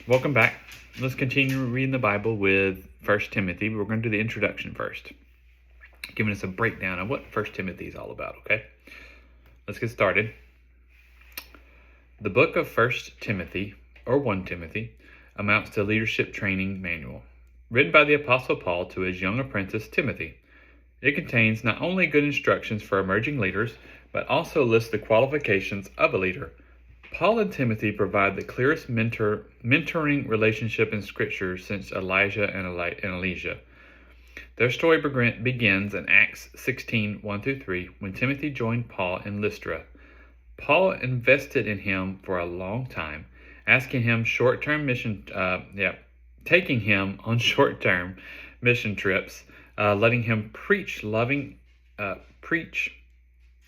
Welcome back. Let's continue reading the Bible with 1 Timothy. We're going to do the introduction first, giving us a breakdown of what 1 Timothy is all about, okay? Let's get started. The book of 1 Timothy, or 1 Timothy, amounts to a leadership training manual, written by the Apostle Paul to his young apprentice Timothy. It contains not only good instructions for emerging leaders, but also lists the qualifications of a leader. Paul and Timothy provide the clearest mentoring relationship in Scripture since Elijah and Elisha. Their story begins in Acts 16, 1-3, when Timothy joined Paul in Lystra. Paul invested in him for a long time, taking him on short-term mission trips, letting him preach,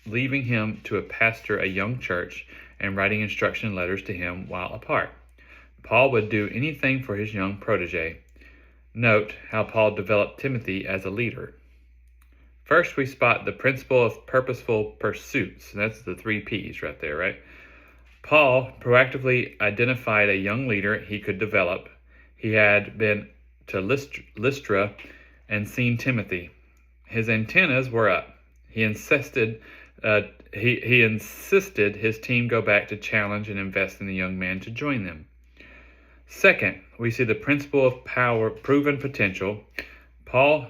leaving him to pastor a young church, and writing instruction letters to him while apart. Paul would do anything for his young protege. Note how Paul developed Timothy as a leader. First, we spot the principle of purposeful pursuits. That's the 3 P's right there, right? Paul proactively identified a young leader he could develop. He had been to Lystra and seen Timothy. His antennas were up. He insisted his team go back to challenge and invest in the young man to join them. Second, we see the principle of proven potential. Paul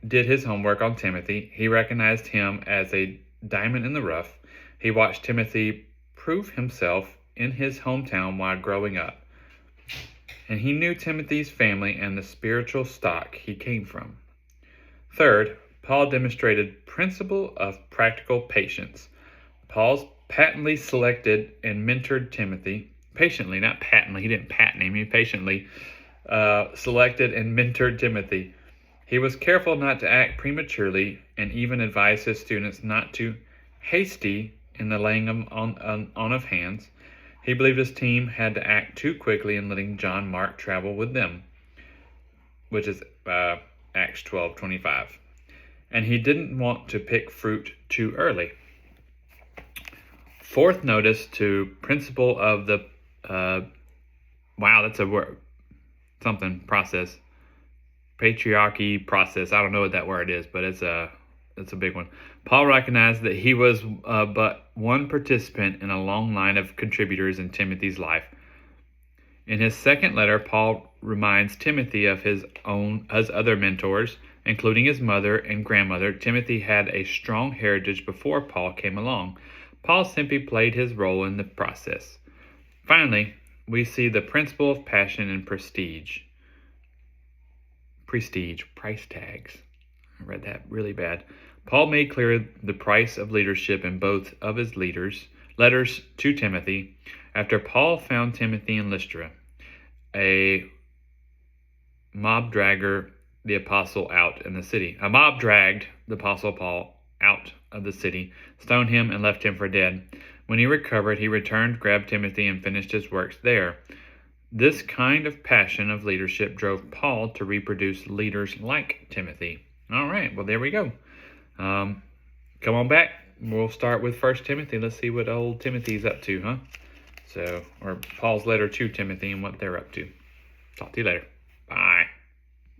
did his homework on Timothy. He recognized him as a diamond in the rough. He watched Timothy prove himself in his hometown while growing up. And he knew Timothy's family and the spiritual stock he came from. Third, Paul demonstrated principle of practical patience. Paul patently selected and mentored Timothy. Patiently, not patently. He didn't patent him. He patiently selected and mentored Timothy. He was careful not to act prematurely and even advised his students not to hasty in the laying on of hands. He believed his team had to act too quickly in letting John Mark travel with them, which is Acts 12:25. And he didn't want to pick fruit too early. Fourth notice to principle of the that's a word, process, patriarchy process. I don't know what that word is, but it's a big one. Paul recognized that he was but one participant in a long line of contributors in Timothy's life. In his second letter, Paul reminds Timothy of his other mentors, including his mother and grandmother. Timothy had a strong heritage before Paul came along. Paul simply played his role in the process. Finally, we see the principle of passion and prestige. Price tags. I read that really bad. Paul made clear the price of leadership in both of his letters to Timothy. After Paul found Timothy in Lystra, a mob dragged the apostle out in the city. A mob dragged the apostle Paul out of the city, stoned him, and left him for dead. When he recovered, he returned, grabbed Timothy, and finished his works there. This kind of passion of leadership drove Paul to reproduce leaders like Timothy. All right, well, there we go. Come on back. We'll start with 1 Timothy. Let's see what old Timothy's up to, huh? Or Paul's letter to Timothy and what they're up to. Talk to you later. Bye.